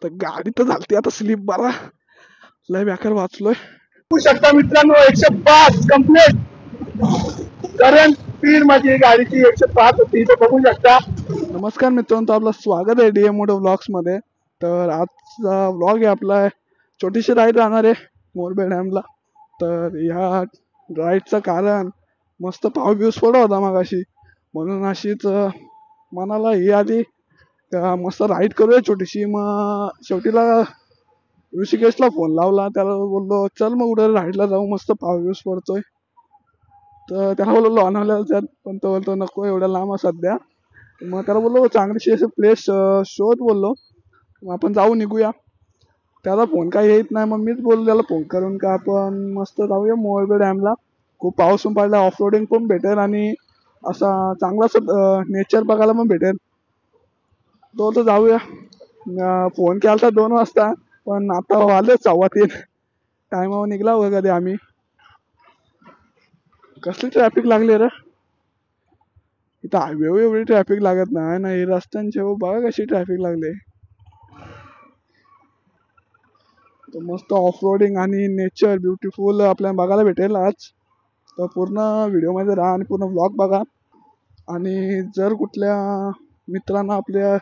तर गाडी तर झालती आता स्लिप बरा लय बेकार वाचलोय. बघू शकता मित्रांनो 105 कम्प्लीट करंट स्पीड माझी गाडीची 105 होती. तर बघू शकता. नमस्कार मित्रांनो, आपलं स्वागत आहे डीएम मोटो व्लॉग्स मध्ये. तर आजचा व्लॉग आहे आपला छोटीशी राईड राहणार आहे मोरबे डॅमला. तर ह्या राईडचं कारण मस्त पाव बिव पडा होता मगाशी, म्हणून अशीच मनाला ही आली मस्त राईड करूया छोटीशी. मग शेवटीला ऋषिकेशला फोन लावला, त्याला बोललो चल मग उद्या राईडला जाऊ, मस्त पाव बिव पडतोय. तर त्याला बोललो लोणावळ्याला जात, पण तो बोलतो नको एवढ्या लांब सध्या. मग त्याला बोललो चांगलीशी असे प्लेस शोध, बोललो मग आपण जाऊ निघूया. त्याला फोन काही येत नाही, मग मीच बोललो त्याला फोन करून का आपण मस्त जाऊया मोरबे डॅमला. खूप पाऊस पण पडला, ऑफ रोडिंग पण भेटेल आणि असा चांगला नेचर बघायला पण भेटेल. तो जाऊया. फोन केला होता 2 वाजता, पण आता आले 2:15. टायमावर निघला बघा कधी आम्ही. कसली ट्रॅफिक लागली रे इथं, हायवे एवढी ट्रॅफिक लागत नाही ना, हे रस्त्यांचे बघा कशी ट्रॅफिक लागली. तर मस्त ऑफ रोडिंग आणि नेचर ब्युटिफुल आपल्याला बघायला भेटेल आज. तर पूर्ण व्हिडिओमध्ये राहा आणि पूर्ण व्लॉग बघा. आणि जर कुठल्या मित्रांना आपल्या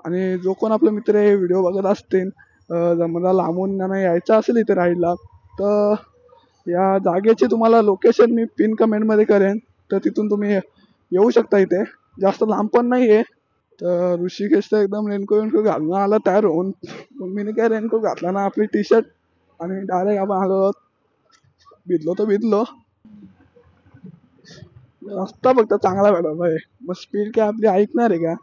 आणि जो कोण आपले मित्र हे व्हिडिओ बघत असतील, मला लांबून त्यांना यायचं असेल इथे राईडला, तर या जागेची तुम्हाला लोकेशन मी पिन कमेंटमध्ये करेन. तर तिथून तुम्ही येऊ शकता. इथे जास्त लांब पण नाही आहे. तर ऋषिकेशचा एकदम रेनकोट घालून आला तयार होऊन. मी काय रेनकोट घातला ना, आपली टी शर्ट, आणि डायरेक्ट आपण आलो. भिजलो तर भिजलो. रस्ता फक्त चांगला भेटला आहे, मग स्पीड काय आपली ऐकणार आहे का.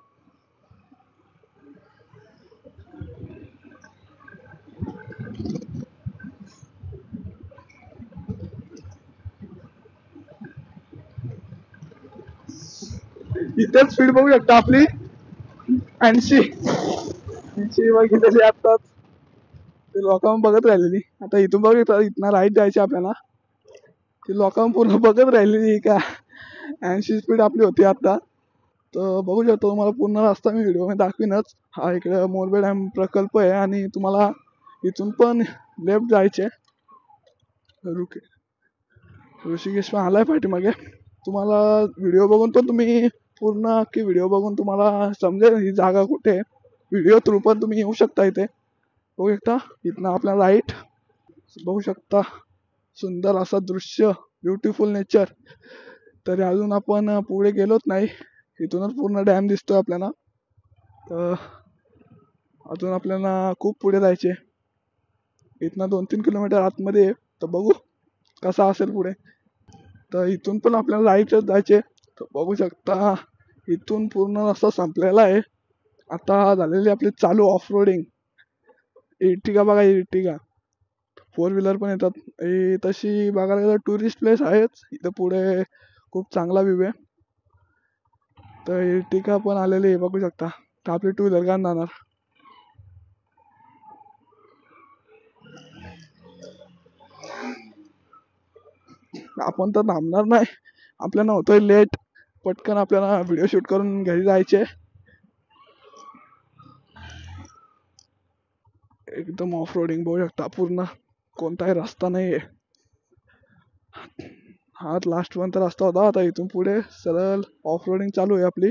इथेच स्पीड बघू शकता आपली 80 बघितलेली आताच. ते लोकांना बघत राहिलेली. आता इथून बघितलं, इथनं राईट जायची आपल्याला. ती लोकांना पूर्ण बघत राहिलेली का 80 स्पीड आपली होती आता. तर बघू शकतो तुम्हाला पूर्ण रस्ता मी व्हिडिओमध्ये दाखवीनच. हा इकडे मोरबे डॅम प्रकल्प आहे आणि तुम्हाला इथून पण लेफ्ट जायचे. ऋषिकेश पण आलाय पाठीमागे. तुम्हाला व्हिडिओ बघून पण तुम्ही पूर्ण की व्हिडिओ बघून तुम्हाला समजेल ही जागा कुठे आहे. व्हिडिओ थ्रू पण तुम्ही येऊ शकता इथे. बघू शकता इथनं आपला राईट बघू शकता, सुंदर असा दृश्य, ब्युटिफुल नेचर. तरी अजून आपण पुढे गेलोच नाही. इथूनच पूर्ण डॅम दिसतोय आपल्याला. तर अजून आपल्याला खूप पुढे जायचे. इथनं 2-3 किलोमीटर आतमध्ये. तर बघू कसा असेल पुढे. तर इथून पण आपल्याला राईटच जायचे. तर बघू शकता इथून पूर्ण रस्ता संपलेला आहे. आता झालेली आपली चालू ऑफ रोडिंग. इर्टिगा बघा, इर्टिगा 4 व्हीलर पण येतात. तशी बघायला गेलं टुरिस्ट प्लेस आहेच इथं पुढे, खूप चांगला व्ह्यू आहे. तर इर्टिगा पण आलेली आहे बघू शकता. तर आपली 2 व्हीलर का जाणार. आपण तर थांबणार नाही, आपल्याला होतोय लेट. पटकन आपल्याला व्हिडिओ शूट करून घरी जायचे. एकदम ऑफ रोडिंग बघू शकता, पूर्ण कोणताही रस्ता नाही आहे. हा लास्ट पर्यंत रस्ता होता. आता इथून पुढे सरळ ऑफ रोडिंग चालू आहे आपली.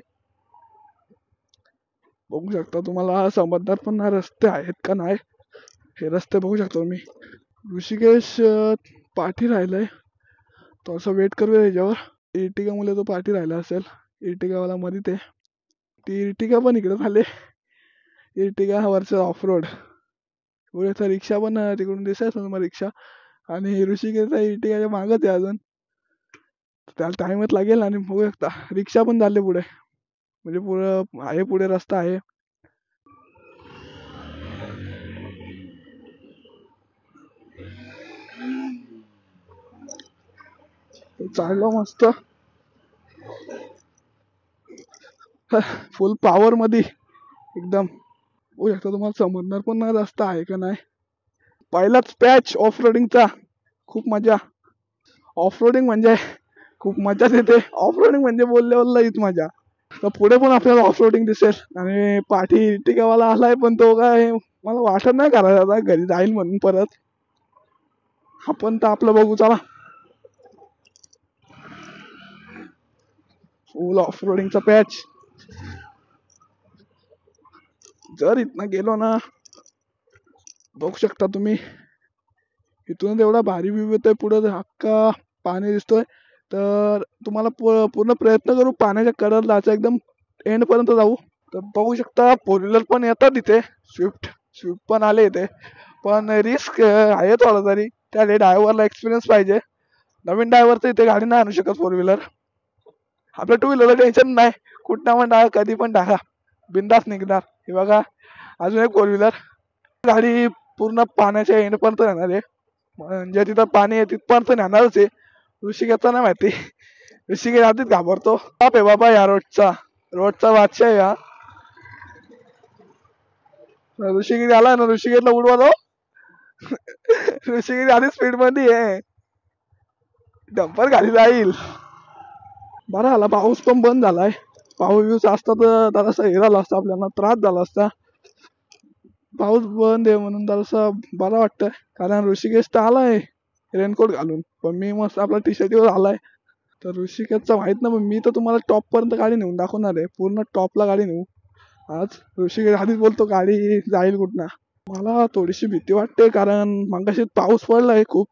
बघू शकता तुम्हाला समजणार पण नाही रस्ते आहेत का नाही. हे रस्ते बघू शकता तुम्ही. ऋषिकेश पाठी राहिलंय, तो असं वेट करूया याच्यावर. इर्टिगा मुले तो पाठी राहिला असेल. इर्टिगावाला मध्ये ते ती इर्टिगा पण इकडे झाले. इर्टिगा वरचं ऑफ रोड. बघू रिक्षा पण तिकडून दिसायचं तुम्हाला रिक्षा. आणि ऋषिकेशचा इर्टिगाच्या मागच आहे अजून. त्याला टाइमच लागेल. आणि बघू शकता रिक्षा पण झाले पुढे, म्हणजे पुढं आहे, पुढे रस्ता आहे. चाललो मस्त फुल पॉवर मध्ये एकदम. बघू शकता तुम्हाला समजणार पण नाही रस्ता आहे का नाही. पहिलाच पॅच ऑफ रोडिंगचा. खूप मजा. ऑफ रोडिंग म्हणजे खूप मजाच येते. ऑफ रोडिंग म्हणजे बोलले हीच मजा. तर पुढे पण आपल्याला ऑफ रोडिंग दिसेल आणि पाठी टिकावाला आलाय पण तो काय मला वाटत नाही करायचा आता घरी जाईल म्हणून परत. आपण तर आपलं बघू चला. फुल ऑफ रोडिंगचा पॅच. जर इथनं गेलो ना बघू शकता तुम्ही इथून एवढा भारी व्ह्यू येतोय पुढे हक्का पाणी दिसतोय. तर तुम्हाला पूर्ण प्रयत्न करू पाण्याच्या कडेला जायचं एकदम एंड पर्यंत जाऊ. तर बघू शकता फोर व्हीलर पण येतात इथे स्विफ्ट पण आले इथे पण रिस्क आहे थोडा तरी त्या ड्रायव्हरला एक्सपिरियन्स पाहिजे. नवीन ड्रायव्हर तर इथे गाडी नाही आणू शकत फोर व्हीलर. आपल्या टू व्हीलरला टेन्शन नाही कुठं पण टाका कधी पण टाका बिंदास निघणार. हे बघा अजून एक फोर व्हीलर गाडी पूर्ण पाण्याच्या एंड पर्यंत येणार आहे म्हणजे तिथं पाणी आहे तिथपर्यंत नेणारच आहे. ऋषिकेशचा नाही माहिती ऋषिकेश आधीच घाबरतो. बाप आहे बाबा या रोडचा बादशाह आहे हा. ऋषिकेश आला ना ऋषिकेशला उडवा दो. ऋषिकेश आधी स्पीड मध्ये आहे डंपर गाडी जाईल. बरं आला पाऊस पण बंद झालाय. पाऊस बिऊस असता तर जरासा हे झाला असता आपल्याला त्रास झाला असता. पाऊस बंद आहे म्हणून जरासा बरं वाटतंय कारण ऋषिकेश तर आलाय रेनकोट घालून पण मी मस्त आपला टी शर्टवर आलाय. तर ऋषिकेशचा माहित ना पण मी तर तुम्हाला टॉप पर्यंत गाडी नेऊन दाखवणार आहे पूर्ण टॉपला गाडी नेऊ आज. ऋषिकेश आधीच बोलतो गाडी जाईल कुठं. मला थोडीशी भीती वाटते कारण मगाशी पाऊस पडलाय खूप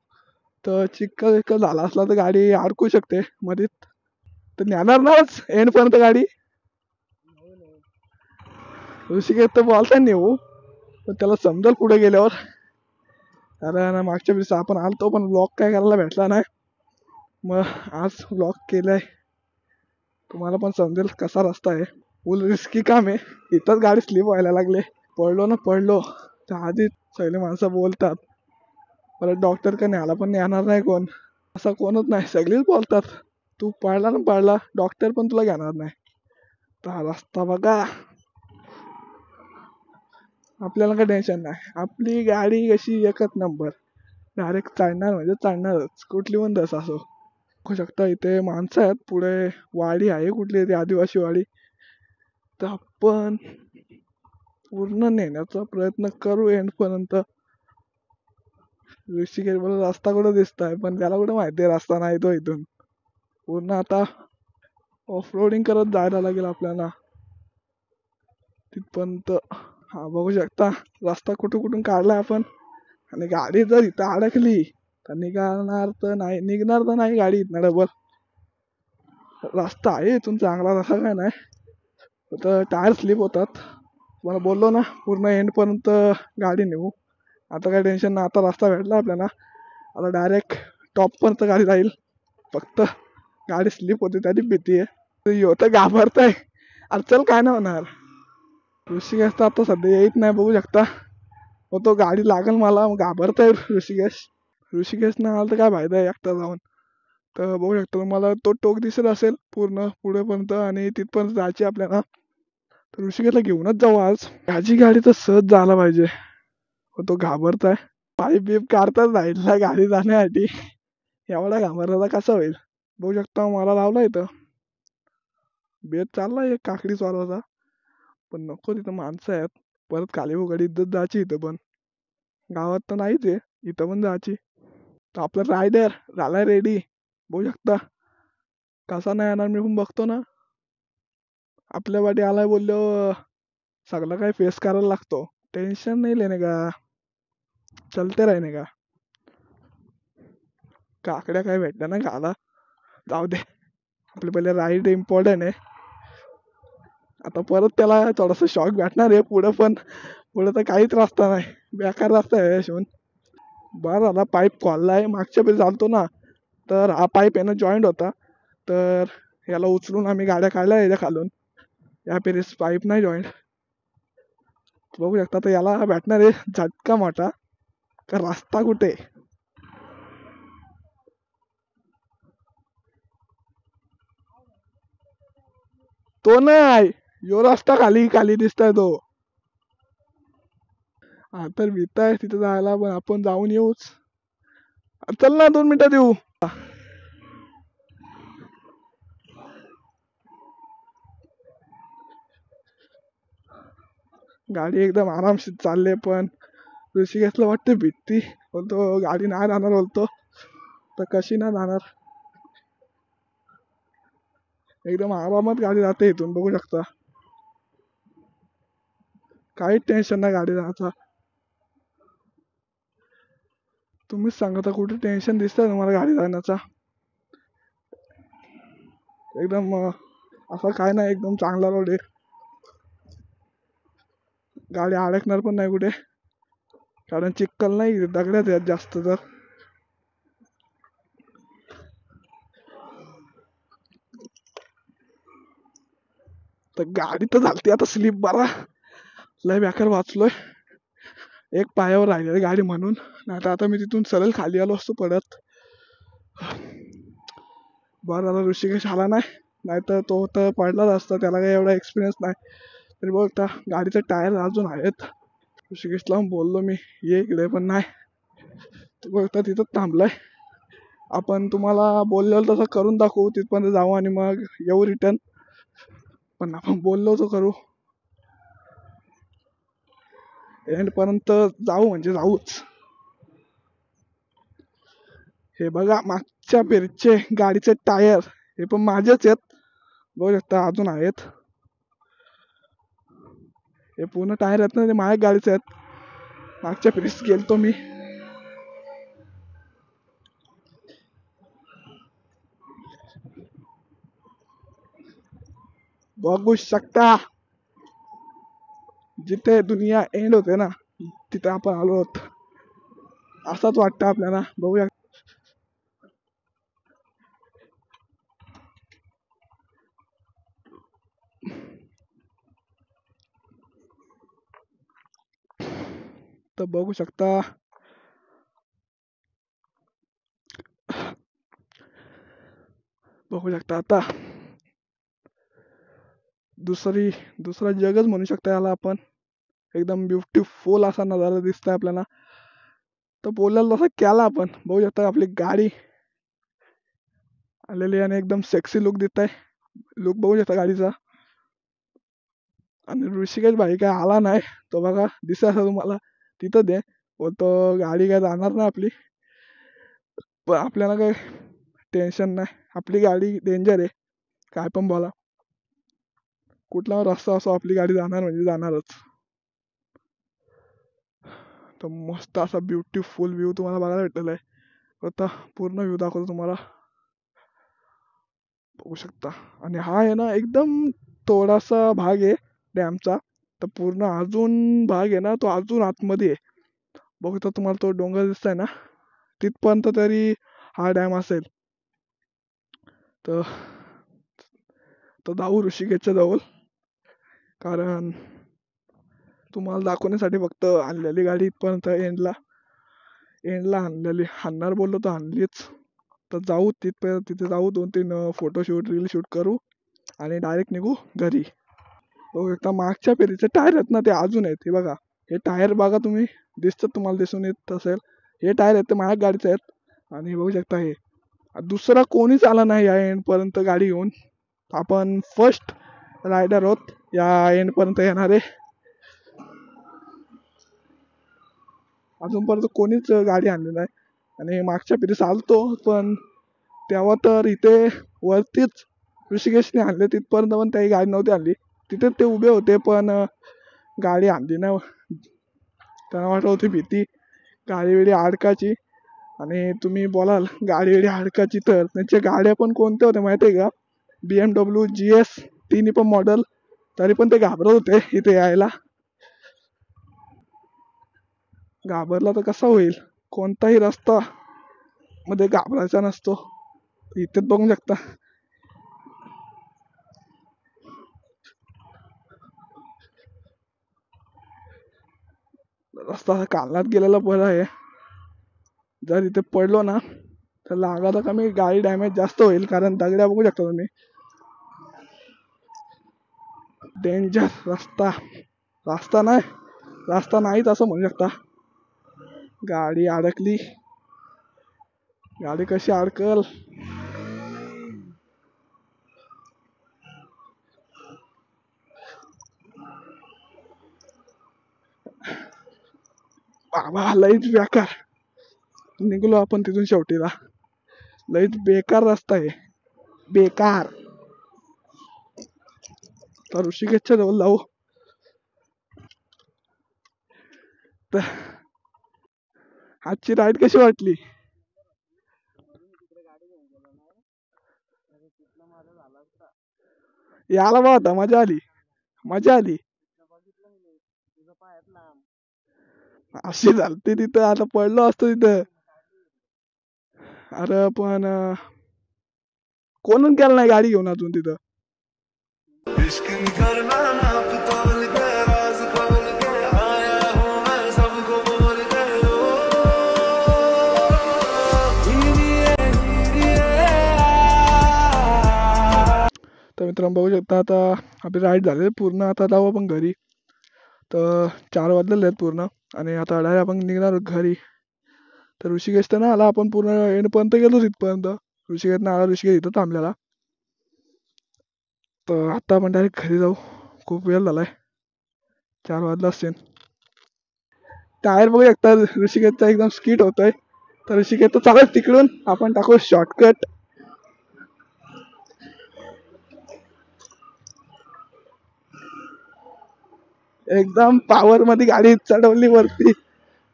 तर चिखल चिखल झाला असला तर गाडी अडकू शकते मध्येच. तर नेणार नाच एंड पर्यंत गाडी. ऋषिकेश तर बोलता नेऊ पण त्याला समजेल पुढे गेल्यावर. अरे मागच्या वेळेस आपण आलतो पण ब्लॉग काय करायला भेटला नाही मग आज ब्लॉग केलाय. तुम्हाला पण समजेल कसा रस्ता आहे. फुल रिस्की काम आहे इथंच गाडी स्लिप व्हायला लागले. पडलो तर आधीच सगळे माणसं बोलतात परत डॉक्टर का न्यायला पण येणार नाही कोण असं कोणच नाही सगळीच बोलतात तू पडला डॉक्टर पण तुला घेणार नाही. तर रस्ता बघा आपल्याला काही टेन्शन नाही आपली गाडी कशी एकच नंबर डायरेक्ट चढणार म्हणजे चढणारच कुठली पण दस असो. बघू शकता इथे माणसं आहेत पुढे वाडी आहे कुठली ती आदिवासी वाडी. तर आपण पूर्ण नेण्याचा प्रयत्न करू एंड पर्यंत. ऋषिकेश बोल रस्ता कुठं दिसतोय पण त्याला कुठं माहिती आहे रस्ता नाही तो इथून पूर्ण आता ऑफ रोडिंग करत जायला लागेल आपल्याला तिथपर्यंत. हा बघू शकता रस्ता कुठून काढलाय आपण आणि गाडी जर इथं अडकली तर निघणार तर नाही गाडी इथनं डबल. रस्ता आहे इथून चांगला रस्ता काय नाही तर टायर स्लिप होतात. तुम्हाला बोललो ना पूर्ण एंड पर्यंत गाडी नेऊ. आता काय टेन्शन नाही आता रस्ता भेटला आपल्याला आता डायरेक्ट टॉप पर्यंत गाडी जाईल. फक्त गाडी स्लिप होते त्याची भीती आहे. यो तर घाबरताय अरे चल काय नाही होणार. ऋषिकेश तर आता सध्या येत नाही बघू शकता मग तो गाडी लागल मला घाबरताय ऋषिकेश ना आला तर काय फायदा आहे एकटा जाऊन. तर बघू शकता तुम्हाला तो टोक दिसत असेल पूर्ण पुढेपर्यंत आणि तिथपर्यंत जायची आपल्याला. तर ऋषिकेशला घेऊनच जाऊ आज. माझी गाडी तर सहज जायला पाहिजे तो घाबरताय पाईप बीप काढताच राहिला गाडी जाण्यासाठी. एवढा घाबरला कसा होईल. बघू शकता मला लावला इथं बेत चाललाय एक काकडी स्वाराचा पण नको तिथं माणसं आहेत परत खाली उघडी इज्जत जायची इथं पण गावात तर नाहीच आहे इथं पण जायची. तर आपला रायडर झालाय रेडी बघू शकता कसा नाही येणार मी पण बघतो ना. आपल्या वाटी आलाय बोललो सगळं काही फेस करायला लागतो टेन्शन नाही लेने का चलते राहणे का. काकड्या काय भेटल्या ना खायला जाऊ दे आपले पहिले राईड इम्पॉर्टंट आहे. आता परत त्याला थोडासा शॉक भेटणार आहे पुढे तर काहीच रस्ता नाही बेकार रस्ता आहे शिवून. बरं झाला पाईप खोलला आहे मागच्या वेळेस चालतो ना तर हा पाईप यानं जॉईंट होता तर याला उचलून आम्ही गाड्या काढल्या याच्या खालून या पेरेस पाईप नाही जॉईंट. बघू शकता तर याला भेटणार आहे झटका मोठा का रस्ता कुठे. तो नाही यो रस्ता खाली खाली दिसताय तो. हा तर भीत आहे तिथे जायला पण आपण जाऊन येऊच. चल ना 2 मिनिटात येऊ. गाडी एकदम आरामशीर चालले, पण ऋषिकेशला वाटते भीती, बोलतो गाडी नाही राहणार, बोलतो तर कशी नाही राहणार. एकदम आरामात गाडी जाते इथून, बघू शकता. काहीच टेन्शन नाही गाडी जायचा. तुम्हीच सांगा तर कुठे टेन्शन दिसतंय तुम्हाला गाडी जाण्याचा? एकदम असं काय नाही, एकदम चांगला रोड आहे. गाडी अडकणार पण नाही कुठे, कारण चिक्कल नाही, दगड्यात आहेत जास्त तर गाडी तर झालती आता स्लिप, बरा लय बेकार वाचलोय. एक पायावर राहिलेली गाडी म्हणून, नाही तर आता मी तिथून सरळ खाली आलो असतो पडत. बरं झालं ऋषिकेश आला नाही, नाहीतर तो तर पडलाच असता, त्याला काही एवढा एक्सपिरियन्स नाही. तरी बघता गाडीचे टायर अजून आहेत. ऋषिकेशला बोललो मी ये इकडे, पण नाही, तो बघता तिथं थांबलाय. आपण तुम्हाला बोललेलं तसं करून दाखवू, तिथपर्यंत जाऊ आणि मग येऊ रिटर्न. पण आपण बोललो तो करू, एंड पर्यंत जाऊ म्हणजे जाऊच. हे बघा मागच्या पेरचे गाडीचे टायर, हे पण माझेच आहेत, बघू शकता अजून आहेत. हे पूर्ण टायर आहेत ना, ते माझ्या गाडीचे आहेत. मागच्या फेरीस गेलतो मी. बघू शकता जिथे दुनिया एंड होते ना, तिथे आपण आलो आहोत, असंच वाटतं आपल्याला. बघूया. तर बघू शकता, बघू शकता आता दुसरा जगच म्हणू शकता याला आपण. एकदम ब्युटिफुल असा नजारा दिसतोय आपल्याला. तर बोलायला तसा केला आपण, बघू शकता आपली गाडी आलेली आणि एकदम सेक्सी लुक देत आहे. लुक बघू शकता गाडीचा. आणि ऋषिकेश भाई काय आला नाही, तो बघा दिसत असं तुम्हाला तिथं दे, बोलतो गाडी काय जाणार नाही आपली. पण आपल्याला काय टेन्शन नाही, आपली गाडी डेंजर आहे, काय पण बोला, कुठला रस्ता असो आपली गाडी जाणार म्हणजे जाणारच. तर मस्त असा ब्युटिफुल व्ह्यू तुम्हाला बघायला भेटलेला आहे. आता पूर्ण व्ह्यू दाखवतो तुम्हाला, बघू शकता. आणि हा आहे ना एकदम थोडासा भाग आहे डॅमचा, तर पूर्ण अजून भाग आहे ना तो अजून आतमध्ये आहे. बघू तुम्हाला तो डोंगर दिसतोय ना, तिथपर्यंत तरी हा डॅम असेल. तर तो जाऊ ऋषिकेशच्या जवळ, कारण तुम्हाला दाखवण्यासाठी फक्त आणलेली गाडी इथपर्यंत एंडला आणलेली, हाणणार बोललो तर आणलीच. तर जाऊ तिथपर्यंत, तिथे जाऊ 2-3 फोटोशूट रील शूट करू आणि डायरेक्ट निघू घरी. बघू शकता मागच्या फेरीचे टायर आहेत ना ते अजून आहेत. हे बघा, हे टायर बघा तुम्ही, दिसतात तुम्हाला, दिसून येत असेल. हे टायर आहेत ते माझ्या गाडीचे आहेत. आणि बघू शकता हे दुसरा कोणीच आला नाही या एंड पर्यंत गाडी घेऊन. आपण फर्स्ट रायडर आहोत या एंड पर्यंत येणारे. अजूनपर्यंत कोणीच गाडी आणली नाही. आणि मागच्या फेरी चालतो, पण तेव्हा तर इथे वरतीच ऋषिकेशने आणले, तिथपर्यंत पण काही गाडी नव्हती आणली. तिथे ते उभे होते, पण गाडी आणली नाही. त्यांना वाटत होती भीती गाडी वेळी अडकाची. आणि तुम्ही बोलाल गाडी वेळी अडकाची, तर त्यांच्या गाड्या पण कोणत्या होत्या माहिती आहे का? BMW GS, तिन्ही पण मॉडेल. तरी पण ते घाबरत होते इथे यायला. घाबरला तर कसा होईल, कोणताही रस्ता मध्ये घाबरायचा नसतो. इथेच बघू शकता, रस्ता कालनात गेलेला बरं आहे. जर इथे पडलो ना तर लागायला कमी, गाडी डॅमेज जास्त होईल, कारण दगड्या बघू शकता तुम्ही. डेंजर रस्ता, रस्ता नाहीच असं म्हणू शकता. गाडी अडकली, गाडी कशी अडकल. बाबा लईच बेकार. निघलो आपण तिथून शेवटीला. लईच बेकार रस्ता आहे, बेकार. तर ऋषिकेशच्या जवळ जाऊ. तर आजची राईड कशी वाटली? याला बा होता, मजा आली, मजा आली. अशी झालती तिथं, आता पडलो असतो तिथं. अरे पण कोणच गेला नाही गाडी घेऊन अजून तिथं. तर मित्रांनो बघू शकता, आता आपली राईड झाली पूर्ण. आता जाऊ आपण घरी. तर 4 वाजलेले आहेत पूर्ण आणि आता डायरेक्ट आपण निघणार घरी. तर ऋषिकेश तर ना आला, आपण पूर्ण एंडपर्यंत गेलो तिथपर्यंत. ऋषिकेश ना आला, ऋषिकेश इथं थांबलेला. तर आता आपण डायरेक्ट घरी जाऊ. खूप वेळ झालाय, 4 वाजला असतील. टायर बघू शकता ऋषिकेशचा एकदम स्किट होतोय. तर ऋषिकेश तर चालत तिकडून, आपण टाकू शॉर्टकट. एकदम पॉवर मध्ये गाडी चढवली वरती.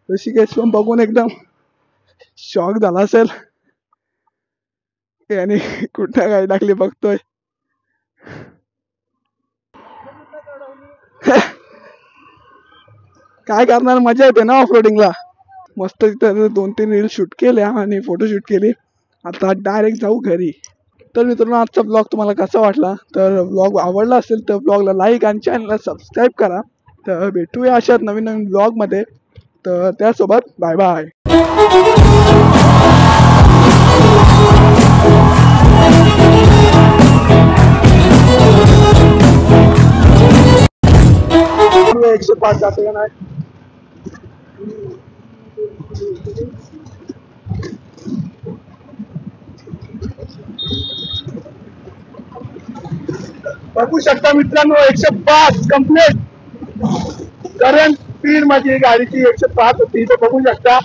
ऋषिकेश पण बघून एकदम शॉक झाला असेल, याने कुठं गाडी टाकली बघतोय. काय करणार, मजा येते ना ऑफ रोडिंगला. मस्त तिथं 2-3 रील शूट केल्या आणि फोटो शूट केली. आता डायरेक्ट जाऊ घरी. तर मित्रांनो आजचा ब्लॉग तुम्हाला कसा वाटला? तर ब्लॉग आवडला असेल तर ब्लॉगला लाईक आणि चॅनलला सबस्क्राईब करा. तर भेटूया अशाच नवीन नवीन ब्लॉगमध्ये. तर त्यासोबत बाय बाय. एकशे 5 जाते का नाही? बघू शकता मित्रांनो 105 कम्प्लीट. करंट स्पीड माझी गाडीची 105 होती, बघू शकता.